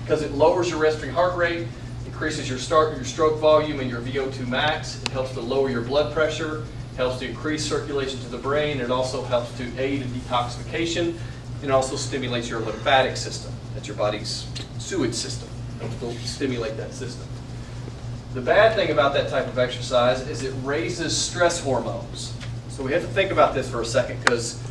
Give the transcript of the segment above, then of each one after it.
because it lowers your resting heart rate, increases your stroke volume and your VO2 max. It helps to lower your blood pressure, helps to increase circulation to the brain. It also helps to aid in detoxification. It also stimulates your lymphatic system. That's your body's sewage system. It will stimulate that system. The bad thing about that type of exercise is it raises stress hormones. So we have to think about this for a second, because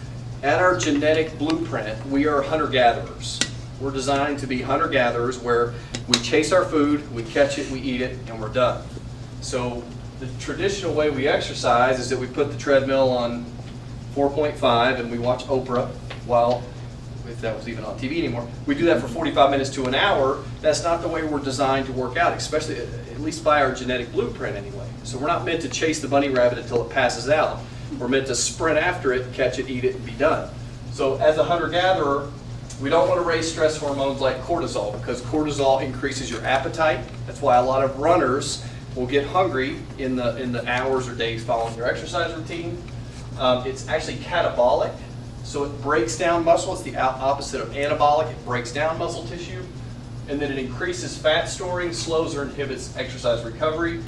at our genetic blueprint, we are hunter-gatherers. We're designed to be hunter-gatherers where we chase our food, we catch it, we eat it, and we're done. So the traditional way we exercise is that we put the treadmill on 4.5 and we watch Oprah while, if that was even on TV anymore, we do that for 45 minutes to an hour. That's not the way we're designed to work out, especially at least by our genetic blueprint anyway. So we're not meant to chase the bunny rabbit until it passes out. We're meant to sprint after it, catch it, eat it, and be done. So as a hunter-gatherer, we don't want to raise stress hormones like cortisol, because cortisol increases your appetite. That's why a lot of runners will get hungry in the hours or days following your exercise routine. It's actually catabolic, so it breaks down muscle. It's the opposite of anabolic. It breaks down muscle tissue, and then it increases fat storing, slows or inhibits exercise recovery.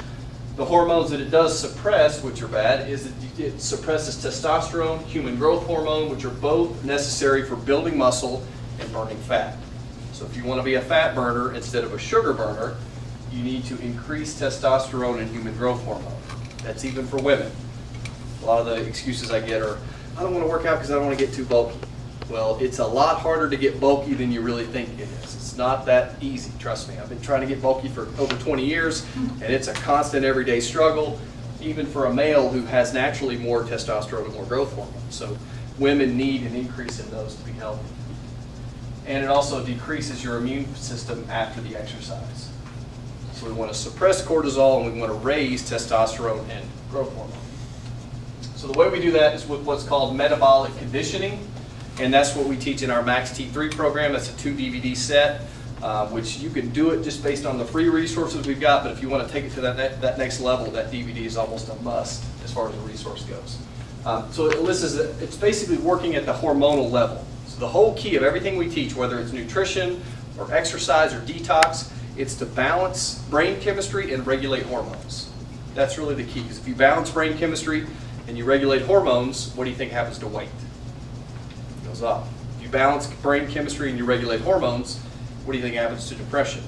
The hormones that it does suppress, which are bad, is that it suppresses testosterone, human growth hormone, which are both necessary for building muscle and burning fat. So if you want to be a fat burner instead of a sugar burner, you need to increase testosterone and human growth hormone. That's even for women. A lot of the excuses I get are, I don't want to work out because I don't want to get too bulky. Well, it's a lot harder to get bulky than you really think it is. It's not that easy, trust me. I've been trying to get bulky for over 20 years, and it's a constant everyday struggle, even for a male who has naturally more testosterone and more growth hormone. So women need an increase in those to be healthy. And it also decreases your immune system after the exercise. So we want to suppress cortisol and we want to raise testosterone and growth hormone. So the way we do that is with what's called metabolic conditioning, and that's what we teach in our Max T3 program. That's a 2 DVD set, which you can do it just based on the free resources we've got, but if you want to take it to that next level, that DVD is almost a must as far as the resource goes. So it's basically working at the hormonal level. So the whole key of everything we teach, whether it's nutrition or exercise or detox, it's to balance brain chemistry and regulate hormones. That's really the key, because if you balance brain chemistry and you regulate hormones, what do you think happens to weight? It goes up. If you balance brain chemistry and you regulate hormones, what do you think happens to depression?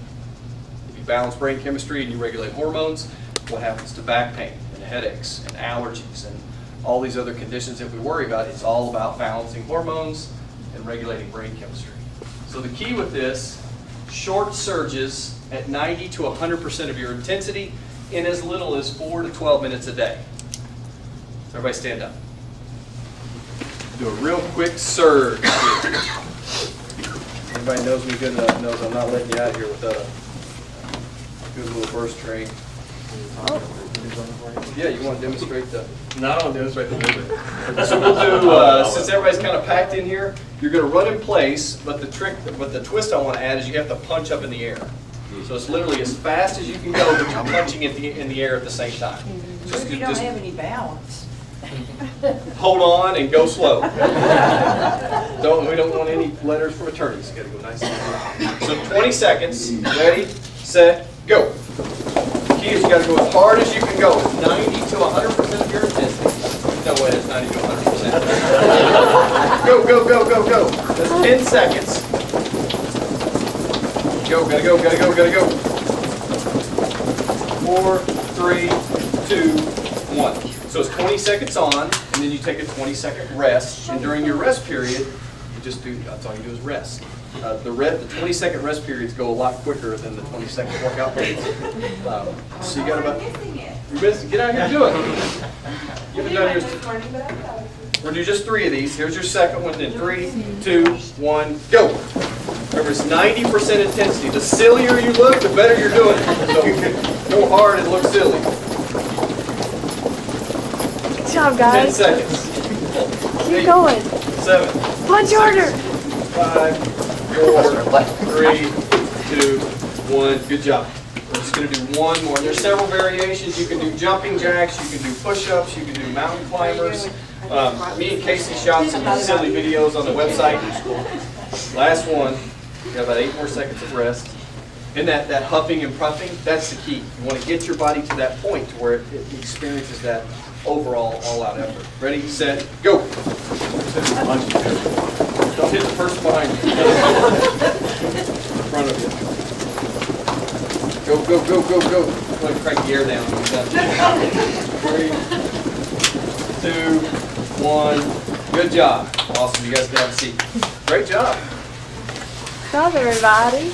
If you balance brain chemistry and you regulate hormones, what happens to back pain and headaches and allergies and all these other conditions that we worry about? It's all about balancing hormones and regulating brain chemistry. So the key with this, short surges at 90 to 100% of your intensity in as little as 4 to 12 minutes a day. So everybody stand up. Do a real quick surge. Anybody knows me good enough knows I'm not letting you out here without a good little burst train. Yeah, you want to demonstrate the... No, I don't want to demonstrate the movement. So we'll do, since everybody's kind of packed in here, you're going to run in place, but the twist I want to add is you have to punch up in the air. So it's literally as fast as you can go, but you're punching it in the air at the same time. What if you don't have any balance? Hold on and go slow. We don't want any letters from attorneys. You got to go nice and slow. So 20 seconds. Ready, set, go. The key is you got to go as hard as you can go. It's 90 to 100% of your intensity. No way, it's 90 to 100%. Go, go, go, go, go. That's 10 seconds. Go, gotta go, gotta go, gotta go. 4, 3, 2, 1. So it's 20 seconds on, and then you take a 20-second rest. And during your rest period, you just do, that's all you do is rest. The 20-second rest periods go a lot quicker than the 20-second workout periods. So you got about, you're missing, get out here and do it. You haven't done yours. We're going to do just 3 of these. Here's your second one, then 3, 2, 1, go. Remember, it's 90% intensity. The sillier you look, the better you're doing it. So go hard and look silly. Good job, guys. 10 seconds. Keep 8, going. 7. Punch harder. 5, 4, 3, 2, 1. Good job. We're just going to do one more. There's several variations. You can do jumping jacks. You can do push-ups. You can do mountain climbers. Me and Casey shot some silly videos on the website. Last one. You got about 8 more seconds of rest. And that huffing and puffing, that's the key. You want to get your body to that point to where it experiences that overall all-out effort. Ready, set, go. Don't hit the person behind you. In front of you. Go, go, go, go, go. Go ahead and crank the air down. 3, 2, 1. Good job. Awesome. You guys can have a seat. Great job. Good job, everybody.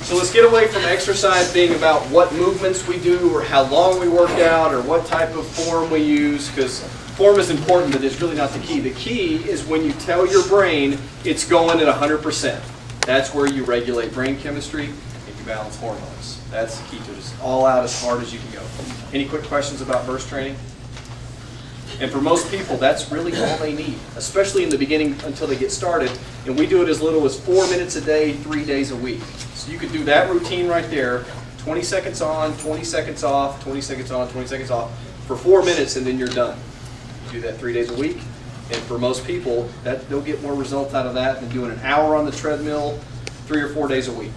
So let's get away from exercise being about what movements we do or how long we work out or what type of form we use, because form is important, but it's really not the key. The key is when you tell your brain it's going at 100%. That's where you regulate brain chemistry and you balance hormones. That's the key to it. It's all out as hard as you can go. Any quick questions about burst training? And for most people, that's really all they need, especially in the beginning until they get started. And we do it as little as 4 minutes a day, 3 days a week. So you could do that routine right there, 20 seconds on, 20 seconds off, 20 seconds on, 20 seconds off, for 4 minutes, and then you're done. You do that 3 days a week. And for most people, they'll get more results out of that than doing an hour on the treadmill 3 or 4 days a week.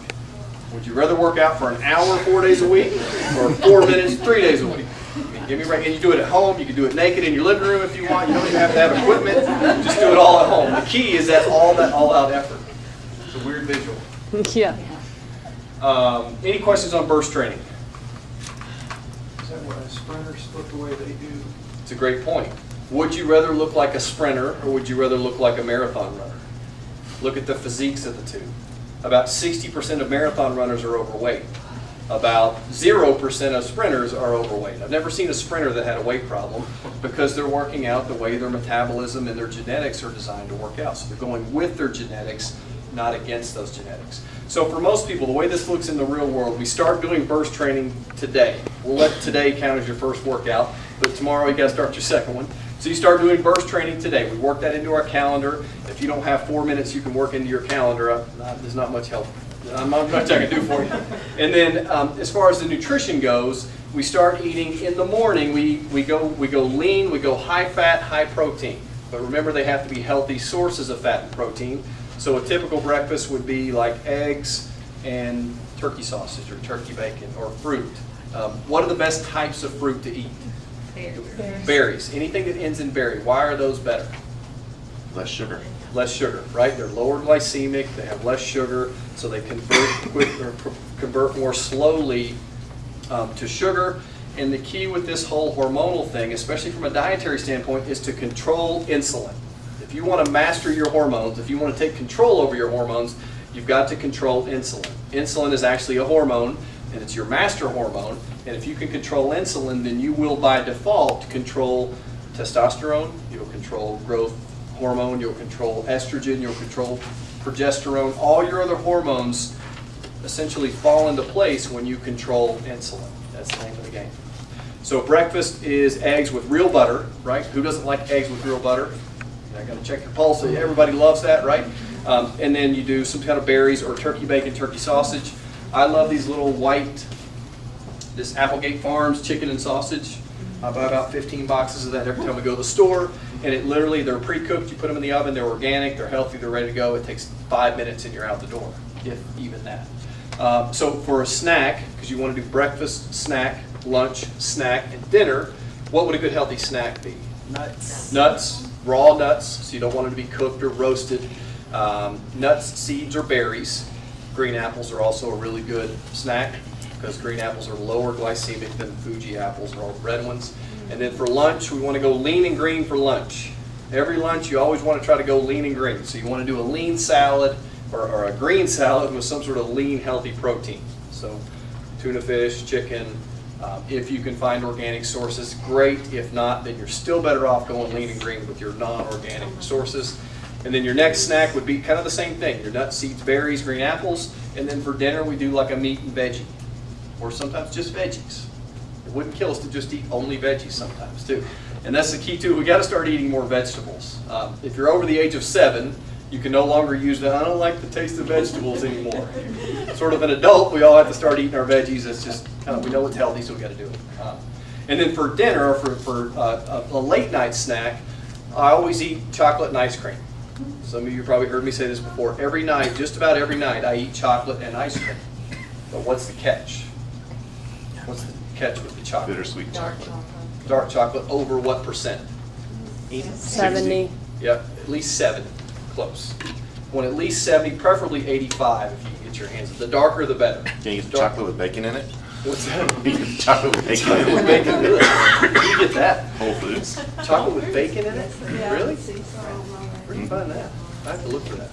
Would you rather work out for an hour 4 days a week or 4 minutes 3 days a week? I mean, give me right. And you do it at home. You can do it naked in your living room if you want. You don't even have to have equipment. Just do it all at home. The key is that all-out effort. It's a weird visual. Yeah. Any questions on burst training? Is that what sprinters look the way they do? It's a great point. Would you rather look like a sprinter or would you rather look like a marathon runner? Look at the physiques of the two. About 60% of marathon runners are overweight. About 0% of sprinters are overweight. I've never seen a sprinter that had a weight problem because they're working out the way their metabolism and their genetics are designed to work out. So they're going with their genetics, not against those genetics. So for most people, the way this looks in the real world, we start doing burst training today. We'll let today count as your first workout, but tomorrow you got to start your second one. So you start doing burst training today. We work that into our calendar. If you don't have 4 minutes you can work into your calendar, there's not much help. Not much I can do for you. And then as far as the nutrition goes, we start eating in the morning. We go lean, we go high fat, high protein. But remember, they have to be healthy sources of fat and protein. So a typical breakfast would be like eggs and turkey sausage or turkey bacon or fruit. What are the best types of fruit to eat? Berries. Anything that ends in berry. Why are those better? Less sugar. Less sugar, right? They're lower glycemic, they have less sugar, so they convert more slowly to sugar. And the key with this whole hormonal thing, especially from a dietary standpoint, is to control insulin. If you want to master your hormones, if you want to take control over your hormones, you've got to control insulin. Insulin is actually a hormone, and it's your master hormone. And if you can control insulin, then you will by default control testosterone, you'll control growth hormone, you'll control estrogen, you'll control progesterone. All your other hormones essentially fall into place when you control insulin. That's the name of the game. So breakfast is eggs with real butter, right? Who doesn't like eggs with real butter? I got to check your pulse. Everybody loves that, right? And then you do some kind of berries or turkey bacon, turkey sausage. I love these little white, this Applegate Farms chicken and sausage. I buy about 15 boxes of that every time we go to the store. And it literally, they're pre-cooked. You put them in the oven. They're organic. They're healthy. They're ready to go. It takes 5 minutes and you're out the door, if even that. So for a snack, because you want to do breakfast, snack, lunch, snack, and dinner, what would a good healthy snack be? Nuts. Nuts, raw nuts, so you don't want them to be cooked or roasted. Nuts, seeds, or berries. Green apples are also a really good snack because green apples are lower glycemic than Fuji apples or all the red ones. And then for lunch, we want to go lean and green for lunch. Every lunch, you always want to try to go lean and green. So you want to do a lean salad or a green salad with some sort of lean, healthy protein. So tuna fish, chicken. If you can find organic sources, great. If not, then you're still better off going lean and green with your non-organic sources. And then your next snack would be kind of the same thing. Your nuts, seeds, berries, green apples. And then for dinner, we do like a meat and veggie. Or sometimes just veggies. It wouldn't kill us to just eat only veggies sometimes too. And that's the key too. We got to start eating more vegetables. If you're over the age of 7, you can no longer use the, I don't like the taste of vegetables anymore. Sort of an adult, we all have to start eating our veggies. It's just kind of, we know it's healthy, so we got to do it. And then for dinner, or for a late night snack, I always eat chocolate and ice cream. Some of you probably heard me say this before. Every night, just about every night, I eat chocolate and ice cream. But what's the catch? What's the catch with the chocolate? Bittersweet chocolate. Dark chocolate over what percent? 70. Yep, at least 70, close. Want at least 70, preferably 85 if you can get your hands on it. The darker the better. Can you get the Dark- chocolate with bacon in it? What's that? You can get the chocolate with bacon Chocolate in with it. bacon, really? Where you get that? Whole Foods. Chocolate with bacon in it? Yeah. Really? Where do you find that? I have to look for that.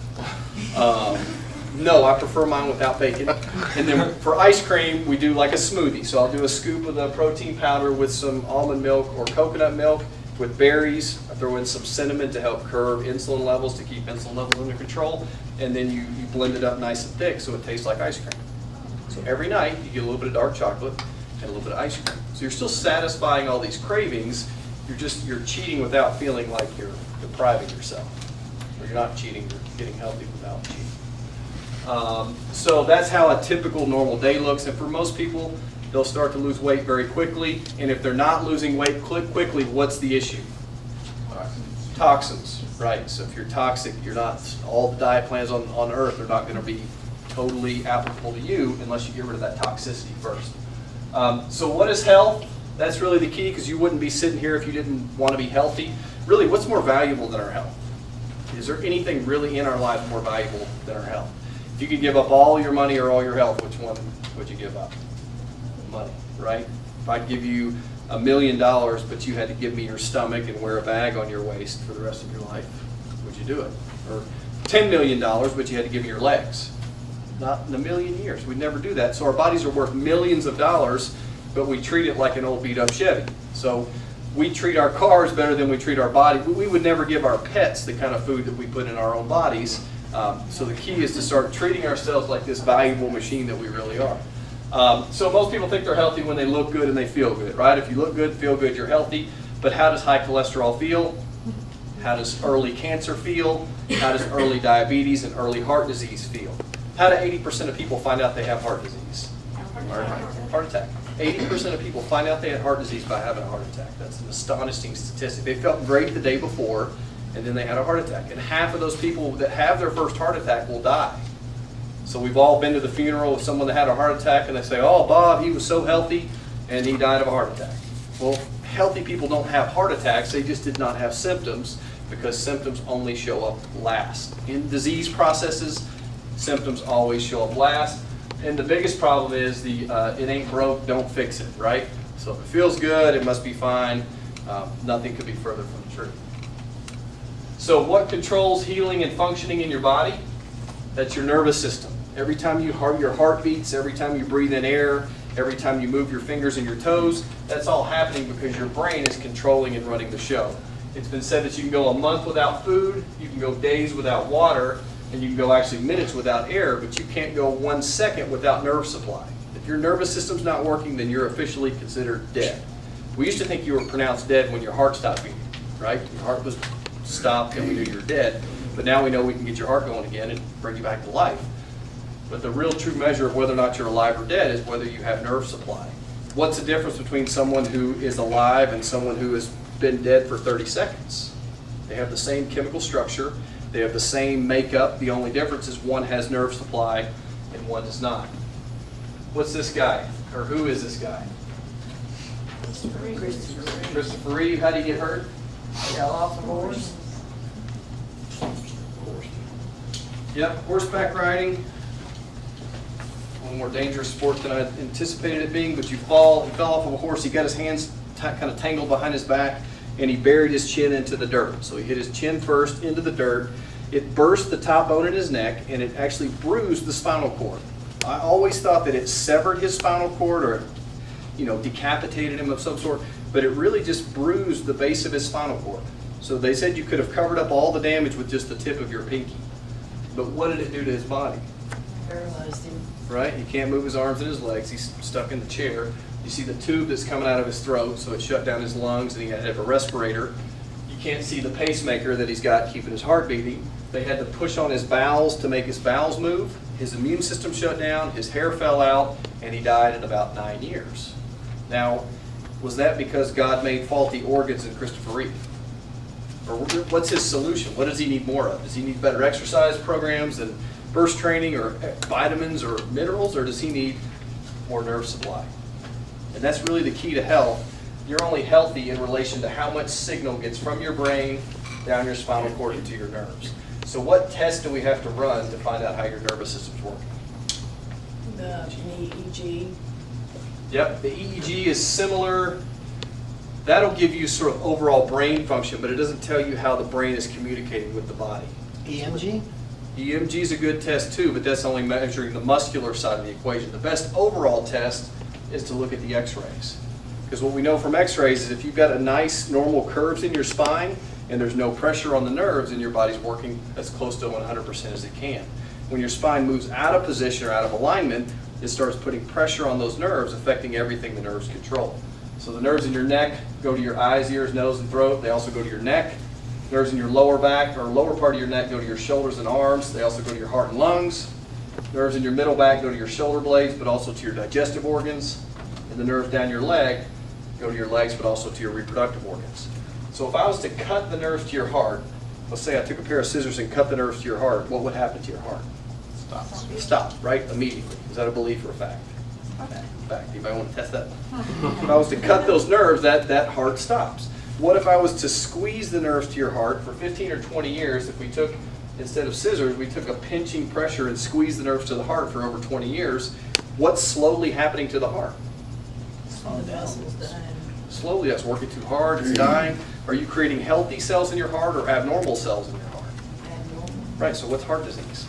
No, I prefer mine without bacon. And then for ice cream, we do like a smoothie. So I'll do a scoop of the protein powder with some almond milk or coconut milk with berries. I throw in some cinnamon to help curb insulin levels, to keep insulin levels under control. And then you blend it up nice and thick so it tastes like ice cream. So every night, you get a little bit of dark chocolate and a little bit of ice cream. So you're still satisfying all these cravings. You're cheating without feeling like you're depriving yourself. Or you're not cheating, you're getting healthy without cheating. So that's how a typical normal day looks. And for most people, they'll start to lose weight very quickly. And if they're not losing weight quickly, what's the issue? Toxins, right? So if you're toxic, you're not, all the diet plans on earth are not going to be totally applicable to you unless you get rid of that toxicity first. So what is health? That's really the key, because you wouldn't be sitting here if you didn't want to be healthy. Really, what's more valuable than our health? Is there anything really in our lives more valuable than our health? If you could give up all your money or all your health, which one would you give up? Money, right? If I give you $1 million, but you had to give me your stomach and wear a bag on your waist for the rest of your life, would you do it? Or $10 million, but you had to give me your legs. Not in a million years. We'd never do that. So our bodies are worth millions of dollars, but we treat it like an old beat up Chevy. So we treat our cars better than we treat our body. We would never give our pets the kind of food that we put in our own bodies. So the key is to start treating ourselves like this valuable machine that we really are. So most people think they're healthy when they look good and they feel good, right? If you look good, feel good, you're healthy. But how does high cholesterol feel? How does early cancer feel? How does early diabetes and early heart disease feel? How do 80% of people find out they have heart disease? Heart attack. 80% of people find out they had heart disease by having a heart attack. That's an astonishing statistic. They felt great the day before, and then they had a heart attack. And half of those people that have their first heart attack will die. So we've all been to the funeral of someone that had a heart attack, and they say, oh, Bob, he was so healthy, and he died of a heart attack. Well, healthy people don't have heart attacks. They just did not have symptoms, because symptoms only show up last. In disease processes, symptoms always show up last. And the biggest problem is the it ain't broke, don't fix it, right? So if it feels good, it must be fine. Nothing could be further from the truth. So what controls healing and functioning in your body? That's your nervous system. Every time your heart beats, every time you breathe in air, every time you move your fingers and your toes, that's all happening because your brain is controlling and running the show. It's been said that you can go a month without food, you can go days without water, and you can go actually minutes without air, but you can't go 1 second without nerve supply. If your nervous system's not working, then you're officially considered dead. We used to think you were pronounced dead when your heart stopped beating, right? Your heart was stopped and we knew you were dead. But now we know we can get your heart going again and bring you back to life. But the real true measure of whether or not you're alive or dead is whether you have nerve supply. What's the difference between someone who is alive and someone who has been dead for 30 seconds? They have the same chemical structure. They have the same makeup. The only difference is one has nerve supply and one does not. What's this guy? Or who is this guy? Christopher Reeve. How did he get hurt? Fell off the horse. Yep, horseback riding. A little more dangerous sport than I anticipated it being, but he fell off of a horse. He got his hands kind of tangled behind his back, and he buried his chin into the dirt. So he hit his chin first into the dirt. It burst the top bone in his neck, and it actually bruised the spinal cord. I always thought that it severed his spinal cord or, decapitated him of some sort, but it really just bruised the base of his spinal cord. So they said you could have covered up all the damage with just the tip of your pinky. But what did it do to his body? Paralyzed him. Right? He can't move his arms and his legs. He's stuck in the chair. You see the tube that's coming out of his throat, so it shut down his lungs, and he had to have a respirator. You can't see the pacemaker that he's got keeping his heart beating. They had to push on his bowels to make his bowels move. His immune system shut down, his hair fell out, and he died in about 9 years. Now, was that because God made faulty organs in Christopher Reeve? Or what's his solution? What does he need more of? Does he need better exercise programs and burst training or vitamins or minerals, or does he need more nerve supply? And that's really the key to health. You're only healthy in relation to how much signal gets from your brain down your spinal cord into your nerves. So what tests do we have to run to find out how your nervous system's working? The EEG. Yep, the EEG is similar. That'll give you sort of overall brain function, but it doesn't tell you how the brain is communicating with the body. EMG? EMG is a good test too, but that's only measuring the muscular side of the equation. The best overall test is to look at the x-rays. Because what we know from x-rays is if you've got a nice normal curves in your spine and there's no pressure on the nerves, and your body's working as close to 100% as it can. When your spine moves out of position or out of alignment, it starts putting pressure on those nerves, affecting everything the nerves control. So the nerves in your neck go to your eyes, ears, nose, and throat. They also go to your neck. Nerves in your lower back or lower part of your neck go to your shoulders and arms. They also go to your heart and lungs. Nerves in your middle back go to your shoulder blades, but also to your digestive organs. And the nerves down your leg go to your legs, but also to your reproductive organs. So if I was to cut the nerves to your heart, let's say I took a pair of scissors and cut the nerves to your heart, what would happen to your heart? Stop, right? Immediately. Is that a belief or a fact? Fact. Anybody want to test that? If I was to cut those nerves, that heart stops. What if I was to squeeze the nerves to your heart for 15 or 20 years? If we took, instead of scissors, we took a pinching pressure and squeezed the nerves to the heart for over 20 years, what's slowly happening to the heart? All the muscles dying. Slowly, that's working too hard, it's dying. Are you creating healthy cells in your heart or abnormal cells in your heart? Abnormal. Right, so what's heart disease?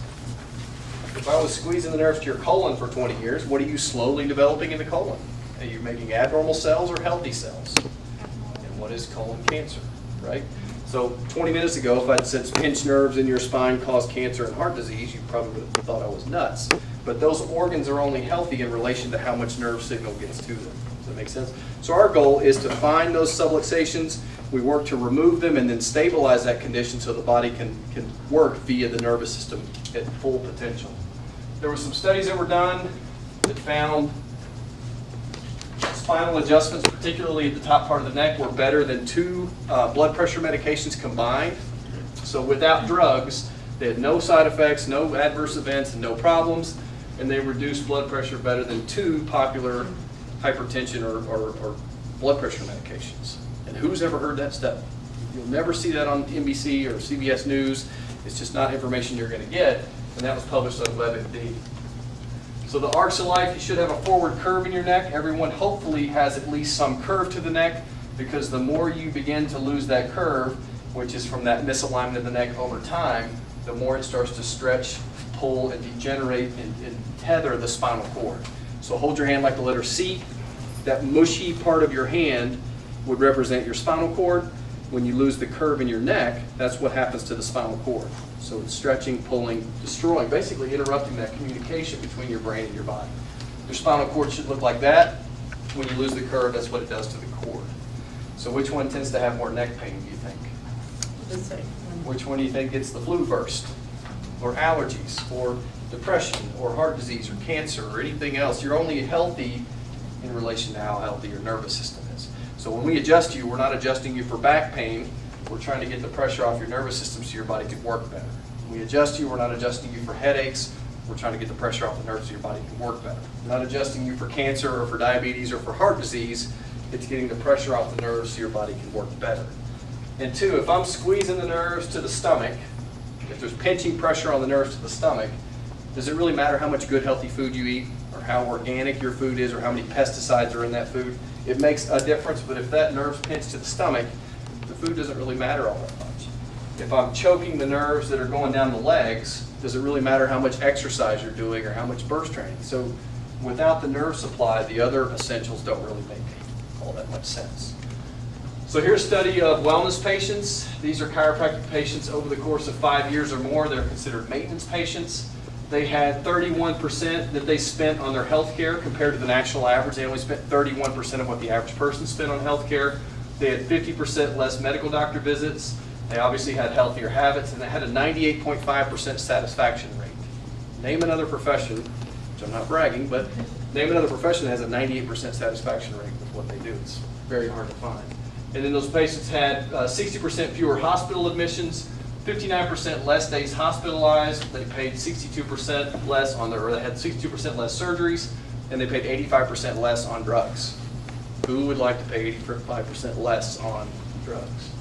If I was squeezing the nerves to your colon for 20 years, what are you slowly developing in the colon? Are you making abnormal cells or healthy cells? And what is colon cancer, right? So 20 minutes ago, if I'd said pinched nerves in your spine cause cancer and heart disease, you probably would have thought I was nuts. But those organs are only healthy in relation to how much nerve signal gets to them. Does that make sense? So our goal is to find those subluxations. We work to remove them and then stabilize that condition so the body can work via the nervous system at full potential. There were some studies that were done that found spinal adjustments, particularly at the top part of the neck, were better than 2 blood pressure medications combined. So without drugs, they had no side effects, no adverse events, and no problems, and they reduced blood pressure better than 2 popular hypertension or blood pressure medications. And who's ever heard that study? You'll never see that on NBC or CBS News. It's just not information you're going to get, and that was published on WebMD. So the arcs of life, you should have a forward curve in your neck. Everyone hopefully has at least some curve to the neck, because the more you begin to lose that curve, which is from that misalignment of the neck over time, the more it starts to stretch, pull, and degenerate and tether the spinal cord. So hold your hand like the letter C. That mushy part of your hand would represent your spinal cord. When you lose the curve in your neck, that's what happens to the spinal cord. So it's stretching, pulling, destroying, basically interrupting that communication between your brain and your body. Your spinal cord should look like that. When you lose the curve, that's what it does to the cord. So which one tends to have more neck pain, do you think? The second one. Which one do you think gets the flu first? Or allergies, or depression, or heart disease, or cancer, or anything else? You're only healthy in relation to how healthy your nervous system is. So when we adjust you, we're not adjusting you for back pain. We're trying to get the pressure off your nervous system so your body can work better. When we adjust you, we're not adjusting you for headaches. We're trying to get the pressure off the nerves so your body can work better. We're not adjusting you for cancer or for diabetes or for heart disease. It's getting the pressure off the nerves so your body can work better. And 2, if I'm squeezing the nerves to the stomach, if there's pinching pressure on the nerves to the stomach, does it really matter how much good healthy food you eat, or how organic your food is, or how many pesticides are in that food? It makes a difference, but if that nerve's pinched to the stomach, the food doesn't really matter all that much. If I'm choking the nerves that are going down the legs, does it really matter how much exercise you're doing or how much burst training? So without the nerve supply, the other essentials don't really make all that much sense. So here's a study of wellness patients. These are chiropractic patients over the course of 5 years or more. They're considered maintenance patients. They had 31% that they spent on their health care compared to the national average. They only spent 31% of what the average person spent on health care. They had 50% less medical doctor visits. They obviously had healthier habits, and they had a 98.5% satisfaction rate. Name another profession, which I'm not bragging, but name another profession that has a 98% satisfaction rate with what they do. It's very hard to find. And then those patients had 60% fewer hospital admissions, 59% less days hospitalized. They paid 62% less on their, or they had 62% less surgeries, and they paid 85% less on drugs. Who would like to pay 85% less on drugs?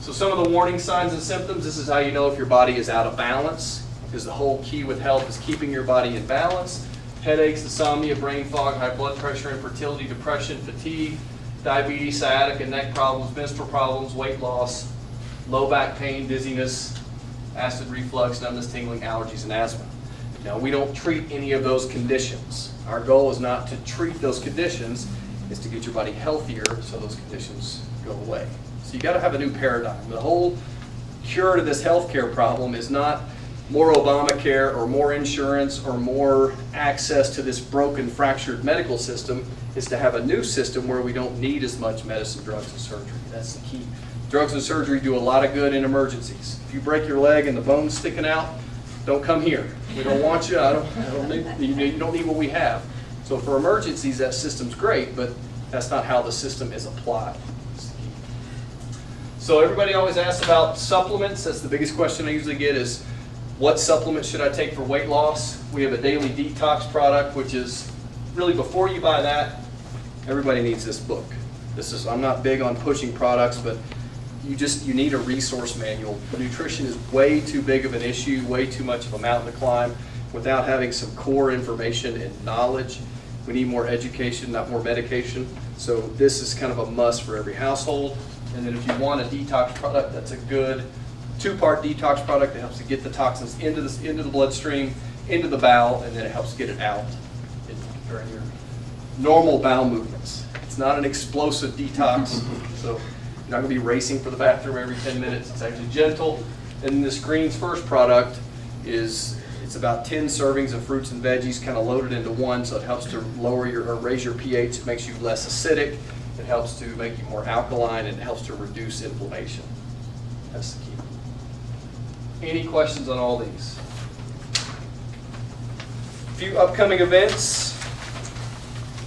So some of the warning signs and symptoms, this is how you know if your body is out of balance, because the whole key with health is keeping your body in balance. Headaches, insomnia, brain fog, high blood pressure, infertility, depression, fatigue, diabetes, sciatica, neck problems, menstrual problems, weight loss, low back pain, dizziness, acid reflux, numbness, tingling, allergies, and asthma. Now, we don't treat any of those conditions. Our goal is not to treat those conditions, it's to get your body healthier so those conditions go away. So you got to have a new paradigm. The whole cure to this healthcare problem is not more Obamacare or more insurance or more access to this broken, fractured medical system. Is to have a new system where we don't need as much medicine, drugs, and surgery. That's the key. Drugs and surgery do a lot of good in emergencies. If you break your leg and the bone's sticking out, don't come here. We don't want you. You don't need what we have. So for emergencies, that system's great, but that's not how the system is applied. So everybody always asks about supplements. That's the biggest question I usually get is, what supplements should I take for weight loss? We have a daily detox product, which is really, before you buy that, everybody needs this book. I'm not big on pushing products, but you need a resource manual. Nutrition is way too big of an issue, way too much of a mountain to climb without having some core information and knowledge. We need more education, not more medication. So this is kind of a must for every household. And then if you want a detox product, that's a good 2-part detox product that helps to get the toxins into the bloodstream, into the bowel, and then it helps get it out during your normal bowel movements. It's not an explosive detox, so you're not going to be racing for the bathroom every 10 minutes. It's actually gentle. And this Greens First product it's about 10 servings of fruits and veggies kind of loaded into one, so it helps to raise your pH. It makes you less acidic. It helps to make you more alkaline, and it helps to reduce inflammation. That's the key. Any questions on all these? A few upcoming events.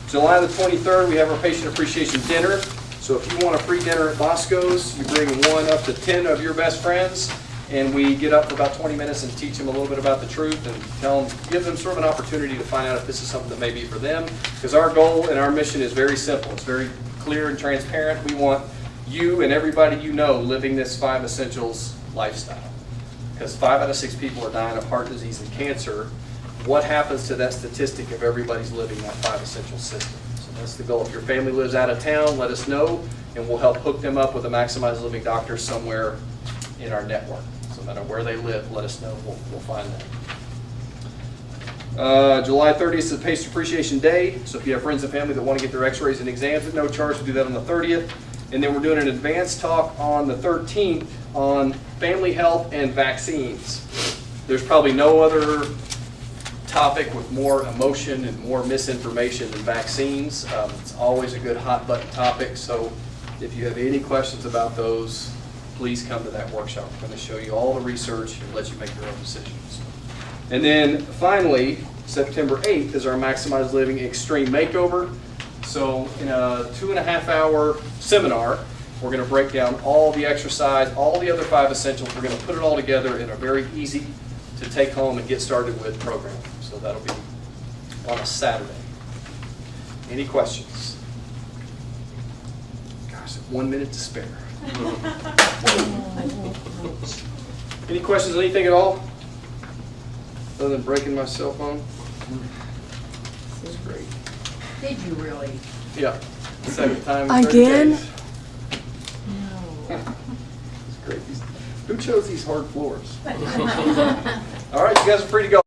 July the 23rd, we have our Patient Appreciation Dinner. So if you want a free dinner at Bosco's, you bring 1 up to 10 of your best friends, and we get up for about 20 minutes and teach them a little bit about the truth and give them sort of an opportunity to find out if this is something that may be for them. Because our goal and our mission is very simple. It's very clear and transparent. We want you and everybody you know living this 5 essentials lifestyle. Because 5 out of 6 people are dying of heart disease and cancer. What happens to that statistic if everybody's living that 5 essential system? So that's the goal. If your family lives out of town, let us know, and we'll help hook them up with a Maximize Living doctor somewhere in our network. So no matter where they live, let us know. We'll find them. July 30th is Patient Appreciation Day. So if you have friends and family that want to get their x-rays and exams at no charge, we'll do that on the 30th. And then we're doing an advanced talk on the 13th on family health and vaccines. There's probably no other topic with more emotion and more misinformation than vaccines. It's always a good hot button topic. So if you have any questions about those, please come to that workshop. I'm going to show you all the research and let you make your own decisions. And then finally, September 8th is our Maximize Living Extreme Makeover. So in a 2.5-hour seminar, we're going to break down all the exercise, all the other 5 essentials. We're going to put it all together in a very easy to take home and get started with program. So that'll be on a Saturday. Any questions? Gosh, 1 minute to spare. Any questions on anything at all? Other than breaking my cell phone? That's great. Did you really? Yeah. Second time in 30 Again? days. No. It's great. Who chose these hard floors? All right, you guys are free to go.